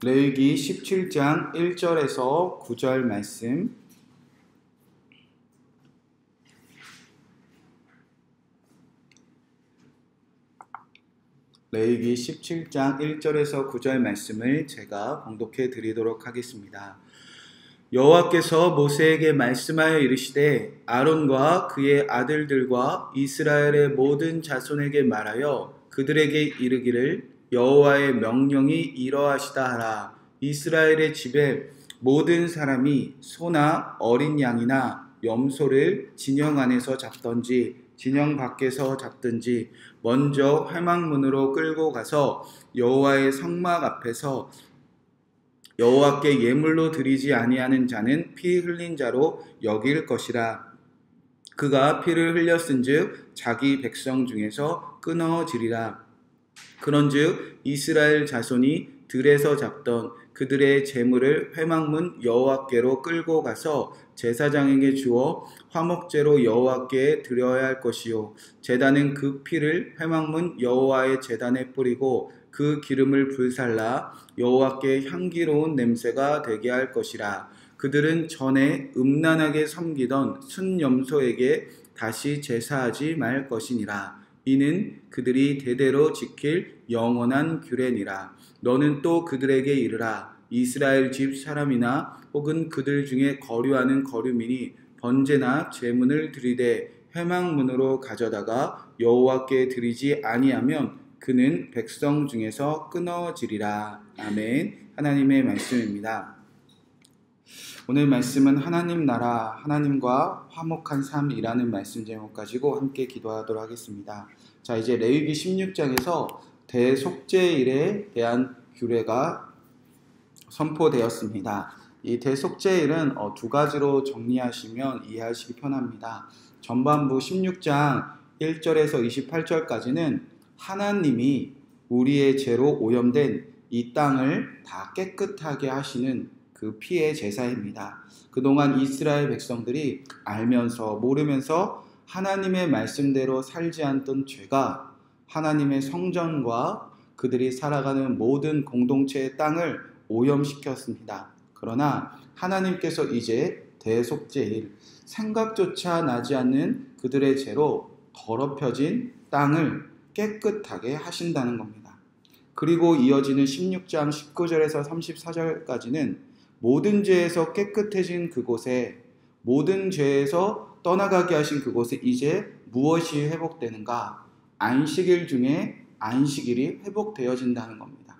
레위기 17장 1절에서 9절 말씀. 레위기 17장 1절에서 9절 말씀을 제가 봉독해 드리도록 하겠습니다. 여호와께서 모세에게 말씀하여 이르시되 아론과 그의 아들들과 이스라엘의 모든 자손에게 말하여 그들에게 이르기를 여호와의 명령이 이러하시다 하라. 이스라엘의 집에 모든 사람이 소나 어린 양이나 염소를 진영 안에서 잡든지 진영 밖에서 잡든지 먼저 회막문으로 끌고 가서 여호와의 성막 앞에서 여호와께 예물로 드리지 아니하는 자는 피 흘린 자로 여길 것이라. 그가 피를 흘렸은즉 자기 백성 중에서 끊어지리라. 그런즉 이스라엘 자손이 들에서 잡던 그들의 제물을 회막문 여호와께로 끌고 가서 제사장에게 주어 화목제로 여호와께 드려야 할 것이요, 제단은 그 피를 회막문 여호와의 제단에 뿌리고 그 기름을 불살라 여호와께 향기로운 냄새가 되게 할 것이라. 그들은 전에 음란하게 섬기던 순염소에게 다시 제사하지 말 것이니라. 이는 그들이 대대로 지킬 영원한 규례니라. 너는 또 그들에게 이르라. 이스라엘 집 사람이나 혹은 그들 중에 거류하는 거류민이 번제나 제문을 드리되 회막문으로 가져다가 여호와께 드리지 아니하면 그는 백성 중에서 끊어지리라. 아멘. 하나님의 말씀입니다. 오늘 말씀은 하나님 나라, 하나님과 화목한 삶이라는 말씀 제목 가지고 함께 기도하도록 하겠습니다. 자, 이제 레위기 16장에서 대속죄일에 대한 규례가 선포되었습니다. 이 대속죄일은 두 가지로 정리하시면 이해하시기 편합니다. 전반부 16장 1절에서 28절까지는 하나님이 우리의 죄로 오염된 이 땅을 다 깨끗하게 하시는 그 피의 제사입니다. 그동안 이스라엘 백성들이 알면서 모르면서 하나님의 말씀대로 살지 않던 죄가 하나님의 성전과 그들이 살아가는 모든 공동체의 땅을 오염시켰습니다. 그러나 하나님께서 이제 대속죄일, 생각조차 나지 않는 그들의 죄로 더럽혀진 땅을 깨끗하게 하신다는 겁니다. 그리고 이어지는 16장 19절에서 34절까지는 모든 죄에서 깨끗해진 그곳에, 모든 죄에서 떠나가게 하신 그곳에 이제 무엇이 회복되는가? 안식일 중에 안식일이 회복되어진다는 겁니다.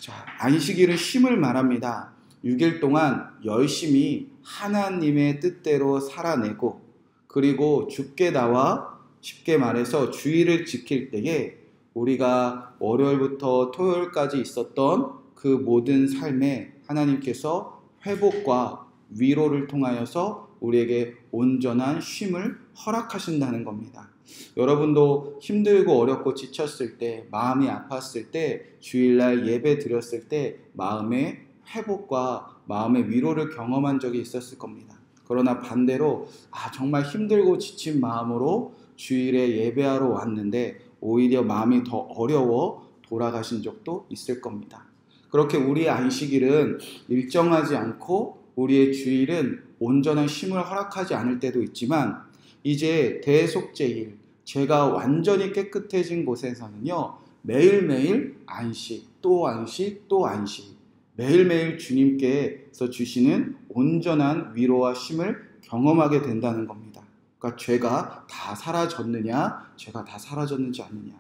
자, 안식일은 쉼을 말합니다. 6일 동안 열심히 하나님의 뜻대로 살아내고, 그리고 주께 나와 쉽게 말해서 주일을 지킬 때에 우리가 월요일부터 토요일까지 있었던 그 모든 삶에 하나님께서 회복과 위로를 통하여서 우리에게 온전한 쉼을 허락하신다는 겁니다. 여러분도 힘들고 어렵고 지쳤을 때, 마음이 아팠을 때, 주일날 예배 드렸을 때 마음의 회복과 마음의 위로를 경험한 적이 있었을 겁니다. 그러나 반대로 정말 힘들고 지친 마음으로 주일에 예배하러 왔는데 오히려 마음이 더 어려워 돌아가신 적도 있을 겁니다. 그렇게 우리의 안식일은 일정하지 않고 우리의 주일은 온전한 쉼을 허락하지 않을 때도 있지만, 이제 대속죄일, 죄가 완전히 깨끗해진 곳에서는요, 매일매일 안식, 또 안식, 또 안식, 매일매일 주님께서 주시는 온전한 위로와 쉼을 경험하게 된다는 겁니다. 그러니까 죄가 다 사라졌느냐, 죄가 다 사라졌는지 않느냐.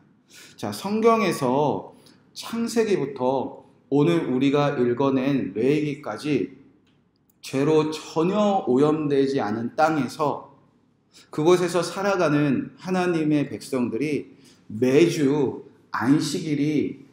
자, 성경에서 창세기부터 오늘 우리가 읽어낸 레위기까지 죄로 전혀 오염되지 않은 땅에서, 그곳에서 살아가는 하나님의 백성들이 매주 안식일이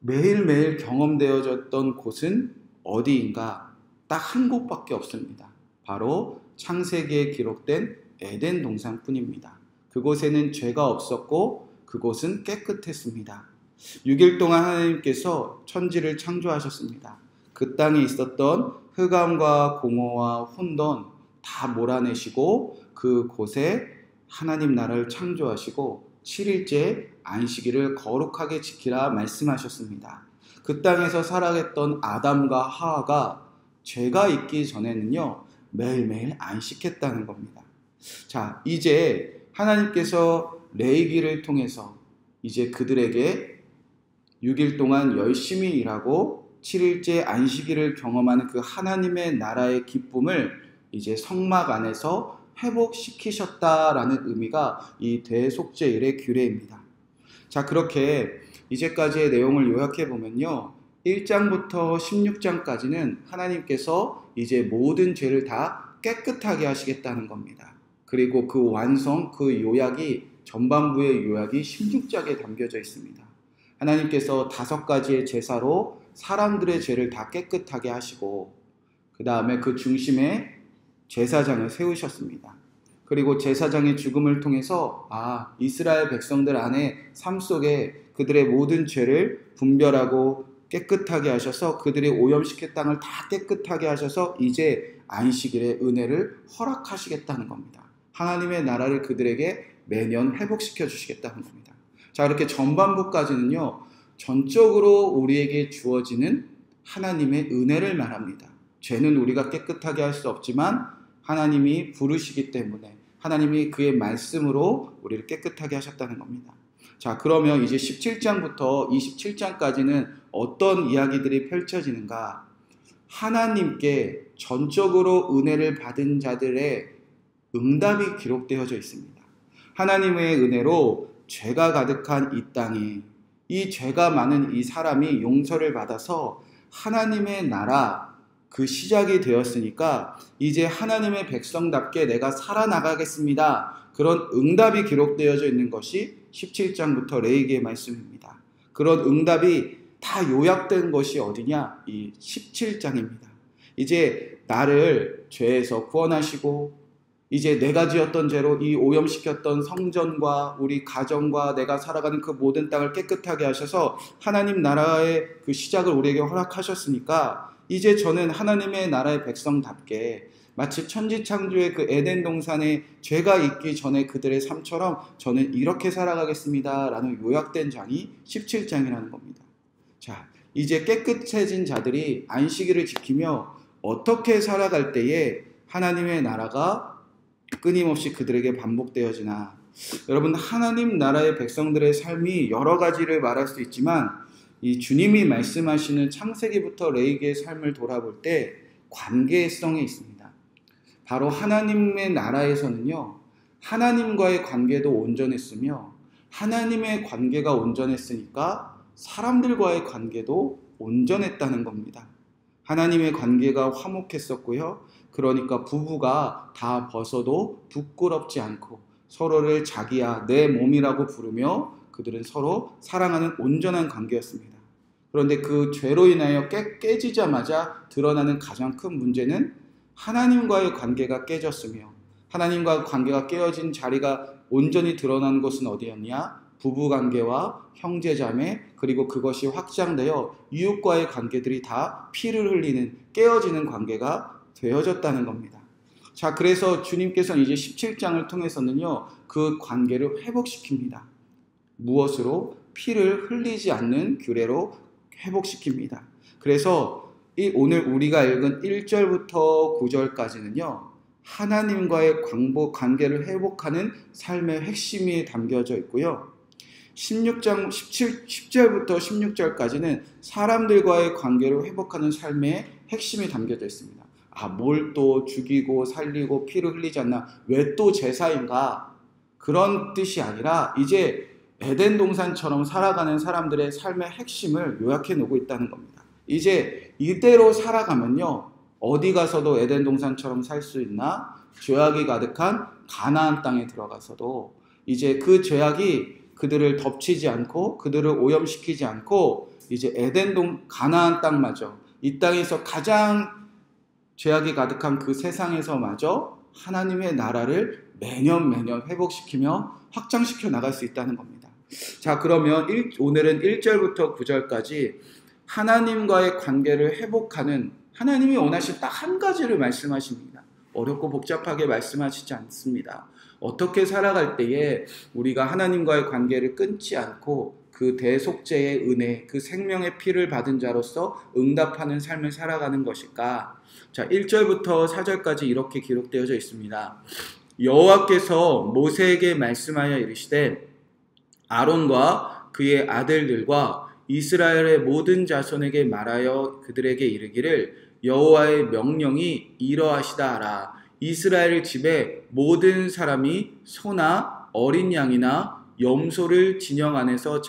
매일매일 경험되어졌던 곳은 어디인가? 딱 한 곳밖에 없습니다. 바로 창세기에 기록된 에덴 동산뿐입니다. 그곳에는 죄가 없었고 그곳은 깨끗했습니다. 6일 동안 하나님께서 천지를 창조하셨습니다. 그 땅에 있었던 흑암과 공허와 혼돈 다 몰아내시고 그곳에 하나님 나라를 창조하시고 7일째 안식일을 거룩하게 지키라 말씀하셨습니다. 그 땅에서 살아갔던 아담과 하와가 죄가 있기 전에는요, 매일매일 안식했다는 겁니다. 자, 이제 하나님께서 레위기를 통해서 이제 그들에게 6일 동안 열심히 일하고 7일째 안식일을 경험하는 그 하나님의 나라의 기쁨을 이제 성막 안에서 회복시키셨다라는 의미가 이 대속죄일의 규례입니다. 자, 그렇게 이제까지의 내용을 요약해 보면요, 1장부터 16장까지는 하나님께서 이제 모든 죄를 다 깨끗하게 하시겠다는 겁니다. 그리고 그 완성, 그 요약이, 전반부의 요약이 16장에 담겨져 있습니다. 하나님께서 5가지의 제사로 사람들의 죄를 다 깨끗하게 하시고, 그 다음에 그 중심에 제사장을 세우셨습니다. 그리고 제사장의 죽음을 통해서 이스라엘 백성들 안에 삶 속에 그들의 모든 죄를 분별하고 깨끗하게 하셔서 그들의 오염시킨 땅을 다 깨끗하게 하셔서 이제 안식일의 은혜를 허락하시겠다는 겁니다. 하나님의 나라를 그들에게 매년 회복시켜 주시겠다는 겁니다. 자, 이렇게 전반부까지는요, 전적으로 우리에게 주어지는 하나님의 은혜를 말합니다. 죄는 우리가 깨끗하게 할 수 없지만 하나님이 부르시기 때문에 하나님이 그의 말씀으로 우리를 깨끗하게 하셨다는 겁니다. 자, 그러면 이제 17장부터 27장까지는 어떤 이야기들이 펼쳐지는가? 하나님께 전적으로 은혜를 받은 자들의 응답이 기록되어져 있습니다. 하나님의 은혜로 죄가 가득한 이 땅에 이 죄가 많은 이 사람이 용서를 받아서 하나님의 나라, 그 시작이 되었으니까 이제 하나님의 백성답게 내가 살아나가겠습니다. 그런 응답이 기록되어져 있는 것이 17장부터 레위기의 말씀입니다. 그런 응답이 다 요약된 것이 어디냐? 이 17장입니다. 이제 나를 죄에서 구원하시고 이제 내가 지었던 죄로 이 오염시켰던 성전과 우리 가정과 내가 살아가는 그 모든 땅을 깨끗하게 하셔서 하나님 나라의 그 시작을 우리에게 허락하셨으니까 이제 저는 하나님의 나라의 백성답게 마치 천지창조의 그 에덴 동산에 죄가 있기 전에 그들의 삶처럼 저는 이렇게 살아가겠습니다 라는 요약된 장이 17장이라는 겁니다. 자, 이제 깨끗해진 자들이 안식일을 지키며 어떻게 살아갈 때에 하나님의 나라가 끊임없이 그들에게 반복되어지나. 여러분, 하나님 나라의 백성들의 삶이 여러 가지를 말할 수 있지만 이 주님이 말씀하시는 창세기부터 레위기의 삶을 돌아볼 때 관계성이 있습니다. 바로 하나님의 나라에서는요, 하나님과의 관계도 온전했으며 하나님의 관계가 온전했으니까 사람들과의 관계도 온전했다는 겁니다. 하나님의 관계가 화목했었고요. 그러니까 부부가 다 벗어도 부끄럽지 않고 서로를 자기야, 내 몸이라고 부르며 그들은 서로 사랑하는 온전한 관계였습니다. 그런데 그 죄로 인하여 깨지자마자 드러나는 가장 큰 문제는 하나님과의 관계가 깨졌으며 하나님과 관계가 깨어진 자리가 온전히 드러나는 것은 어디였냐? 부부관계와 형제자매, 그리고 그것이 확장되어 이웃과의 관계들이 다 피를 흘리는 깨어지는 관계가 되어졌다는 겁니다. 자, 그래서 주님께서는 이제 17장을 통해서는요, 그 관계를 회복시킵니다. 무엇으로? 피를 흘리지 않는 규례로 회복시킵니다. 그래서 오늘 우리가 읽은 1절부터 9절까지는요, 하나님과의 관계를 회복하는 삶의 핵심이 담겨져 있고요. 10절부터 16절까지는 사람들과의 관계를 회복하는 삶의 핵심이 담겨져 있습니다. 뭘 또 죽이고 살리고 피를 흘리지 않나? 왜 또 제사인가? 그런 뜻이 아니라 이제 에덴 동산처럼 살아가는 사람들의 삶의 핵심을 요약해 놓고 있다는 겁니다. 이제 이대로 살아가면요, 어디 가서도 에덴 동산처럼 살 수 있나? 죄악이 가득한 가나안 땅에 들어가서도 이제 그 죄악이 그들을 덮치지 않고 그들을 오염시키지 않고 이제 가나안 땅마저, 이 땅에서 가장 죄악이 가득한 그 세상에서마저 하나님의 나라를 매년 회복시키며 확장시켜 나갈 수 있다는 겁니다. 자, 그러면 오늘은 1절부터 9절까지 하나님과의 관계를 회복하는, 하나님이 원하신 딱 한 가지를 말씀하십니다. 어렵고 복잡하게 말씀하시지 않습니다. 어떻게 살아갈 때에 우리가 하나님과의 관계를 끊지 않고 그 대속죄의 은혜, 그 생명의 피를 받은 자로서 응답하는 삶을 살아가는 것일까? 자, 1절부터 4절까지 이렇게 기록되어져 있습니다. 여호와께서 모세에게 말씀하여 이르시되 아론과 그의 아들들과 이스라엘의 모든 자손에게 말하여 그들에게 이르기를 여호와의 명령이 이러하시다 하라. 이스라엘 집에 모든 사람이 소나 어린 양이나 염소를 진영 안에서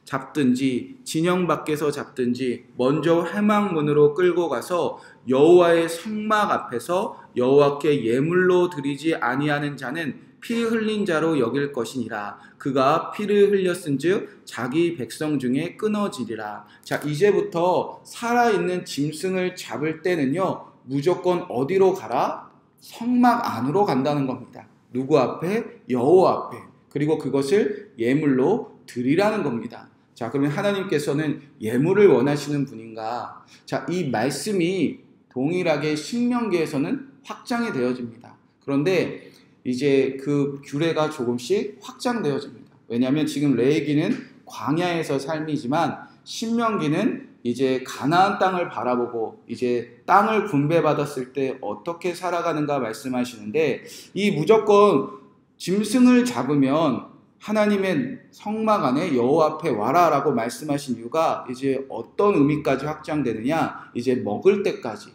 잡든지 진영 밖에서 잡든지 먼저 회막문으로 끌고 가서 여호와의 성막 앞에서 여호와께 예물로 드리지 아니하는 자는 피 흘린 자로 여길 것이니라. 그가 피를 흘렸은즉 자기 백성 중에 끊어지리라. 자, 이제부터 살아있는 짐승을 잡을 때는요, 무조건 어디로 가라? 성막 안으로 간다는 겁니다. 누구 앞에? 여호와 앞에. 그리고 그것을 예물로 드리라는 겁니다. 자, 그러면 하나님께서는 예물을 원하시는 분인가? 자, 이 말씀이 동일하게 신명기에서는 확장이 되어집니다. 그런데 이제 그 규례가 조금씩 확장되어집니다. 왜냐하면 지금 레위기는 광야에서 삶이지만 신명기는 이제 가나안 땅을 바라보고 이제 땅을 분배받았을 때 어떻게 살아가는가 말씀하시는데, 이 무조건 짐승을 잡으면 하나님의 성막 안에 여호와 앞에 와라 라고 말씀하신 이유가 이제 어떤 의미까지 확장되느냐, 이제 먹을 때까지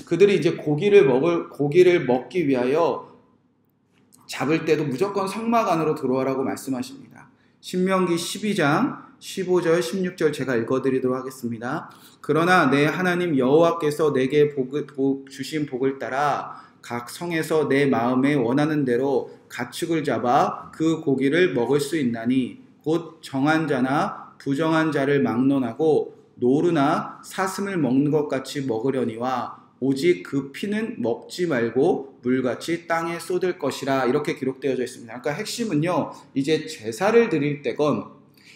그들이 이제 고기를 먹기 위하여 잡을 때도 무조건 성막 안으로 들어오라고 말씀하십니다. 신명기 12장 15절 16절 제가 읽어드리도록 하겠습니다. 그러나 내 하나님 여호와께서 내게 주신 복을 따라 각 성에서 내 마음에 원하는 대로 가축을 잡아 그 고기를 먹을 수 있나니 곧 정한 자나 부정한 자를 막론하고 노루나 사슴을 먹는 것 같이 먹으려니와 오직 그 피는 먹지 말고 물같이 땅에 쏟을 것이라. 이렇게 기록되어져 있습니다. 그러니까 핵심은요, 이제 제사를 드릴 때건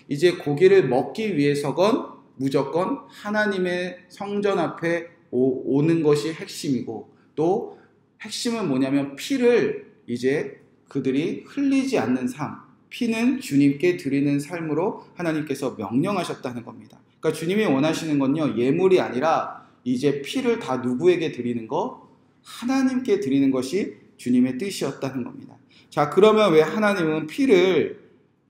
이제 고기를 먹기 위해서건 무조건 하나님의 성전 앞에 오는 것이 핵심이고, 또 핵심은 뭐냐면 피를 이제 그들이 흘리지 않는 삶, 피는 주님께 드리는 삶으로 하나님께서 명령하셨다는 겁니다. 그러니까 주님이 원하시는 건요, 예물이 아니라 이제 피를 다 누구에게 드리는 거? 하나님께 드리는 것이 주님의 뜻이었다는 겁니다. 자, 그러면 왜 하나님은 피를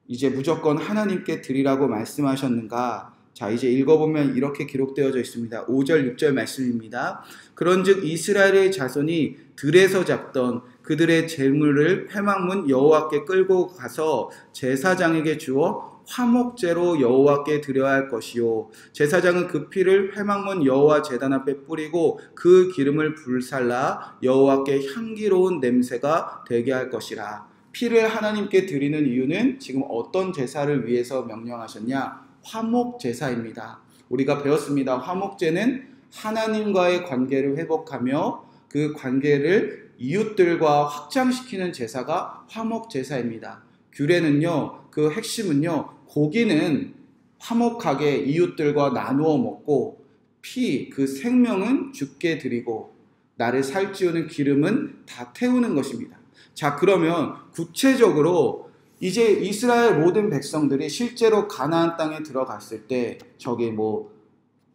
이제 무조건 하나님께 드리라고 말씀하셨는가? 자, 이제 읽어보면 이렇게 기록되어져 있습니다. 5절 6절 말씀입니다. 그런즉 이스라엘의 자손이 들에서 잡던 그들의 재물을 회막문 여호와께 끌고 가서 제사장에게 주어 화목제로 여호와께 드려야 할 것이요, 제사장은 그 피를 회막문 여호와 제단 앞에 뿌리고 그 기름을 불살라 여호와께 향기로운 냄새가 되게 할 것이라. 피를 하나님께 드리는 이유는 지금 어떤 제사를 위해서 명령하셨냐? 화목제사입니다. 우리가 배웠습니다. 화목제는 하나님과의 관계를 회복하며 그 관계를 이웃들과 확장시키는 제사가 화목제사입니다. 규례는요, 그 핵심은요, 고기는 화목하게 이웃들과 나누어 먹고 피, 그 생명은 주께 드리고 나를 살찌우는 기름은 다 태우는 것입니다. 자, 그러면 구체적으로 이제 이스라엘 모든 백성들이 실제로 가나안 땅에 들어갔을 때 저기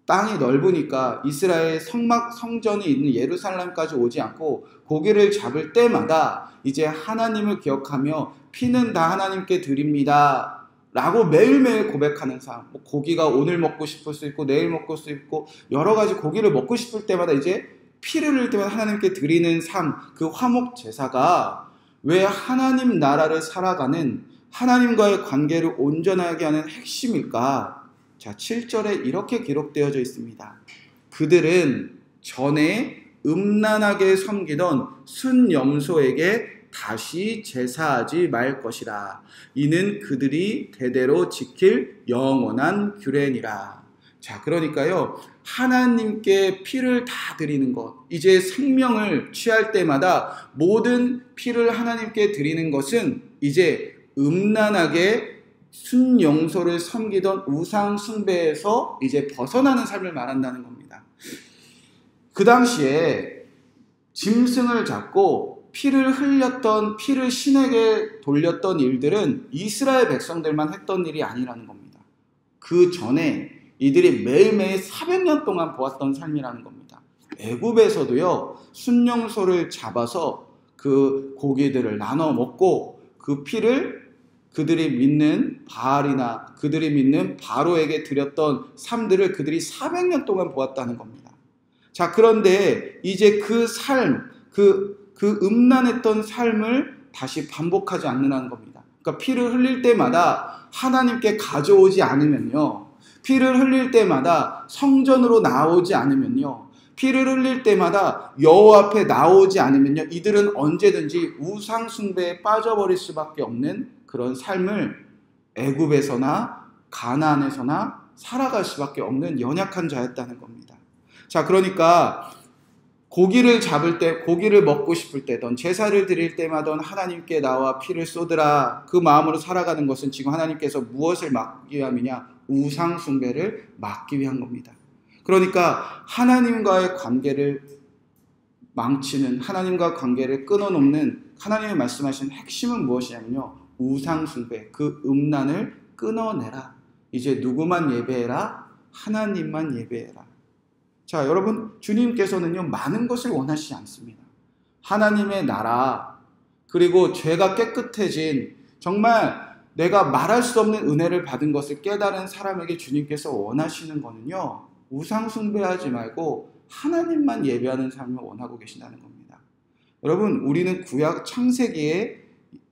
땅이 넓으니까 이스라엘 성전이 있는 예루살렘까지 오지 않고 고기를 잡을 때마다 이제 하나님을 기억하며 피는 다 하나님께 드립니다 라고 매일매일 고백하는 삶. 고기가 오늘 먹고 싶을 수 있고 내일 먹을 수 있고 여러 가지 고기를 먹고 싶을 때마다 이제 피를 흘릴 때마다 하나님께 드리는 삶, 그 화목 제사가 왜 하나님 나라를 살아가는 하나님과의 관계를 온전하게 하는 핵심일까? 자, 7절에 이렇게 기록되어져 있습니다. 그들은 전에 음란하게 섬기던 순염소에게 다시 제사하지 말 것이라. 이는 그들이 대대로 지킬 영원한 규례니라. 자, 그러니까요, 하나님께 피를 다 드리는 것, 이제 생명을 취할 때마다 모든 피를 하나님께 드리는 것은 이제 음란하게 순영소를 섬기던 우상 숭배에서 이제 벗어나는 삶을 말한다는 겁니다. 그 당시에 짐승을 잡고 피를 흘렸던, 피를 신에게 돌렸던 일들은 이스라엘 백성들만 했던 일이 아니라는 겁니다. 그 전에 이들이 매일매일 400년 동안 보았던 삶이라는 겁니다. 애굽에서도요, 순념소를 잡아서 그 고기들을 나눠 먹고 그 피를 그들이 믿는 바알이나 그들이 믿는 바로에게 드렸던 삶들을 그들이 400년 동안 보았다는 겁니다. 자, 그런데 이제 그 삶, 그 음란했던 삶을 다시 반복하지 않는다는 겁니다. 그러니까 피를 흘릴 때마다 하나님께 가져오지 않으면요, 피를 흘릴 때마다 성전으로 나오지 않으면요, 피를 흘릴 때마다 여호와 앞에 나오지 않으면요, 이들은 언제든지 우상 숭배에 빠져버릴 수밖에 없는 그런 삶을 애굽에서나 가나안에서나 살아갈 수밖에 없는 연약한 자였다는 겁니다. 자, 그러니까 고기를 잡을 때, 고기를 먹고 싶을 때든 제사를 드릴 때마다 하나님께 나와 피를 쏟으라, 그 마음으로 살아가는 것은 지금 하나님께서 무엇을 막기 위함이냐? 우상 숭배를 막기 위한 겁니다. 그러니까 하나님과의 관계를 망치는, 하나님과 관계를 끊어놓는 하나님이 말씀하신 핵심은 무엇이냐면요, 우상 숭배, 그 음란을 끊어내라. 이제 누구만 예배해라? 하나님만 예배해라. 자, 여러분, 주님께서는요, 많은 것을 원하시지 않습니다. 하나님의 나라, 그리고 죄가 깨끗해진, 정말 내가 말할 수 없는 은혜를 받은 것을 깨달은 사람에게 주님께서 원하시는 거는요, 우상 숭배하지 말고 하나님만 예배하는 삶을 원하고 계신다는 겁니다. 여러분, 우리는 구약 창세기의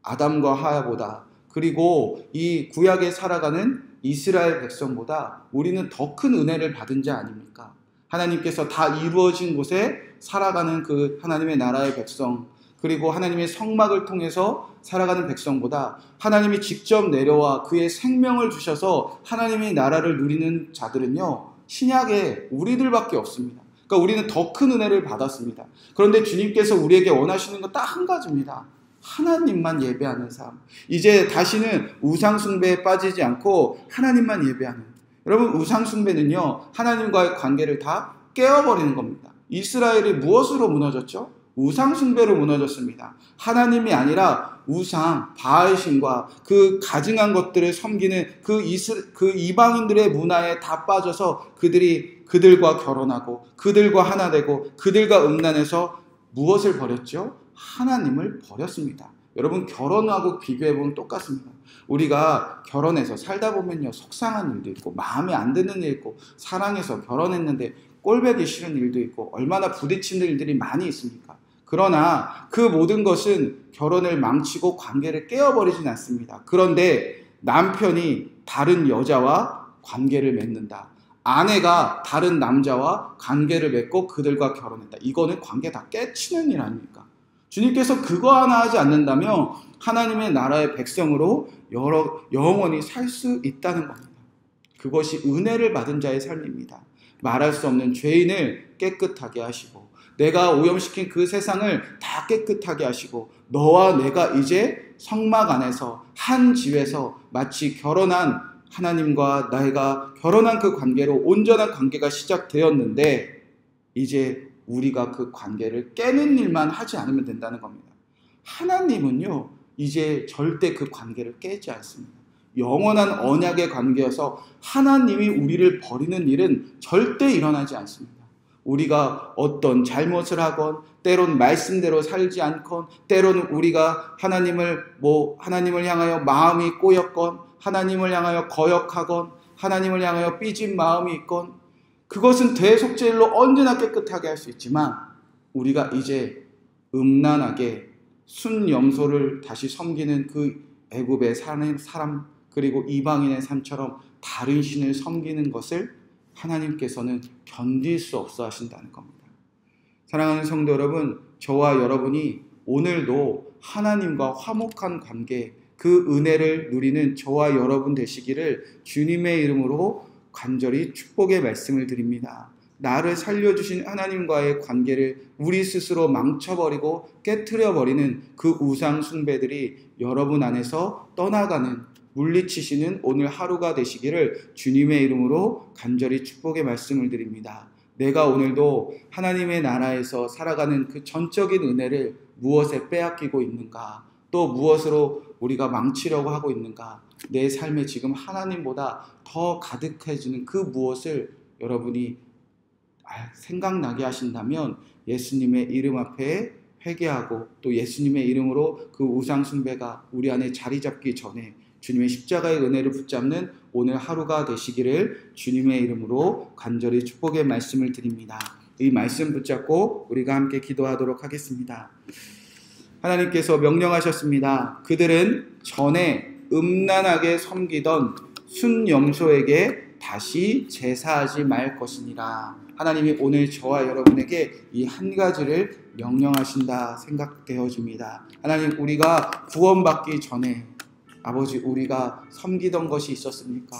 아담과 하와보다, 그리고 이 구약에 살아가는 이스라엘 백성보다 우리는 더 큰 은혜를 받은 자 아닙니까? 하나님께서 다 이루어진 곳에 살아가는 그 하나님의 나라의 백성, 그리고 하나님의 성막을 통해서 살아가는 백성보다 하나님이 직접 내려와 그의 생명을 주셔서 하나님의 나라를 누리는 자들은요, 신약에 우리들밖에 없습니다. 그러니까 우리는 더 큰 은혜를 받았습니다. 그런데 주님께서 우리에게 원하시는 건 딱 한 가지입니다. 하나님만 예배하는 삶. 이제 다시는 우상 숭배에 빠지지 않고 하나님만 예배하는. 여러분, 우상 숭배는요, 하나님과의 관계를 다 깨어버리는 겁니다. 이스라엘이 무엇으로 무너졌죠? 우상 숭배로 무너졌습니다. 하나님이 아니라 우상, 바알신과 그 가증한 것들을 섬기는 그 이방인들의 문화에 다 빠져서 그들이 그들과 결혼하고 그들과 하나 되고 그들과 음란해서 무엇을 버렸죠? 하나님을 버렸습니다. 여러분, 결혼하고 비교해보면 똑같습니다. 우리가 결혼해서 살다 보면요, 속상한 일도 있고 마음에 안 드는 일 있고, 사랑해서 결혼했는데 꼴보기 싫은 일도 있고, 얼마나 부딪히는 일들이 많이 있습니까? 그러나 그 모든 것은 결혼을 망치고 관계를 깨어버리진 않습니다. 그런데 남편이 다른 여자와 관계를 맺는다, 아내가 다른 남자와 관계를 맺고 그들과 결혼했다, 이거는 관계 다 깨치는 일 아닙니까? 주님께서 그거 하나 하지 않는다면 하나님의 나라의 백성으로 영원히 살 수 있다는 겁니다. 그것이 은혜를 받은 자의 삶입니다. 말할 수 없는 죄인을 깨끗하게 하시고, 내가 오염시킨 그 세상을 다 깨끗하게 하시고, 너와 내가 이제 성막 안에서 한 집에서 마치 결혼한 하나님과 내가 결혼한 그 관계로 온전한 관계가 시작되었는데, 이제 우리가 그 관계를 깨는 일만 하지 않으면 된다는 겁니다. 하나님은요, 이제 절대 그 관계를 깨지 않습니다. 영원한 언약의 관계여서 하나님이 우리를 버리는 일은 절대 일어나지 않습니다. 우리가 어떤 잘못을 하건, 때론 말씀대로 살지 않건, 때로는 우리가 하나님을 향하여 마음이 꼬였건, 하나님을 향하여 거역하건, 하나님을 향하여 삐진 마음이 있건, 그것은 대속죄일로 언제나 깨끗하게 할 수 있지만, 우리가 이제 음란하게 순염소를 다시 섬기는 그 애굽에 사는 사람, 그리고 이방인의 삶처럼 다른 신을 섬기는 것을 하나님께서는 견딜 수 없어 하신다는 겁니다. 사랑하는 성도 여러분, 저와 여러분이 오늘도 하나님과 화목한 관계, 그 은혜를 누리는 저와 여러분 되시기를 주님의 이름으로 간절히 축복의 말씀을 드립니다. 나를 살려주신 하나님과의 관계를 우리 스스로 망쳐버리고 깨트려버리는 그 우상 숭배들이 여러분 안에서 떠나가는, 물리치시는 오늘 하루가 되시기를 주님의 이름으로 간절히 축복의 말씀을 드립니다. 내가 오늘도 하나님의 나라에서 살아가는 그 전적인 은혜를 무엇에 빼앗기고 있는가? 또 무엇으로 우리가 망치려고 하고 있는가? 내 삶에 지금 하나님보다 더 가득해지는 그 무엇을 여러분이 생각나게 하신다면 예수님의 이름 앞에 회개하고 또 예수님의 이름으로 그 우상 숭배가 우리 안에 자리 잡기 전에 주님의 십자가의 은혜를 붙잡는 오늘 하루가 되시기를 주님의 이름으로 간절히 축복의 말씀을 드립니다. 이 말씀 붙잡고 우리가 함께 기도하도록 하겠습니다. 하나님께서 명령하셨습니다. 그들은 전에 음란하게 섬기던 순염소에게 다시 제사하지 말 것이니라. 하나님이 오늘 저와 여러분에게 이 한 가지를 명령하신다 생각되어집니다. 하나님, 우리가 구원받기 전에 아버지, 우리가 섬기던 것이 있었습니까?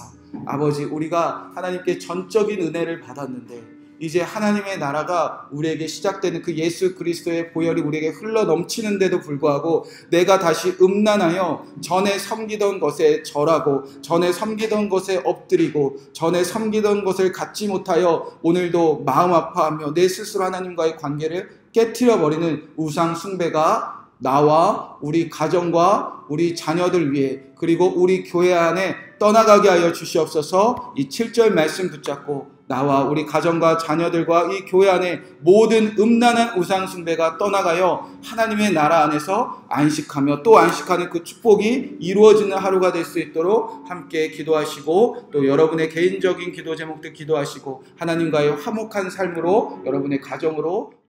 아버지, 우리가 하나님께 전적인 은혜를 받았는데 이제 하나님의 나라가 우리에게 시작되는 그 예수 그리스도의 보혈이 우리에게 흘러 넘치는데도 불구하고 내가 다시 음란하여 전에 섬기던 것에 절하고 전에 섬기던 것에 엎드리고 전에 섬기던 것을 갖지 못하여 오늘도 마음 아파하며 내 스스로 하나님과의 관계를 깨트려버리는 우상 숭배가 나와 우리 가정과 우리 자녀들 위해 그리고 우리 교회 안에 떠나가게 하여 주시옵소서. 이 7절 말씀 붙잡고 나와 우리 가정과 자녀들과 이 교회 안에 모든 음란한 우상 숭배가 떠나가여 하나님의 나라 안에서 안식하며 또 안식하는 그 축복이 이루어지는 하루가 될 수 있도록 함께 기도하시고 또 여러분의 개인적인 기도 제목들 기도하시고 하나님과의 화목한 삶으로 여러분의 가정으로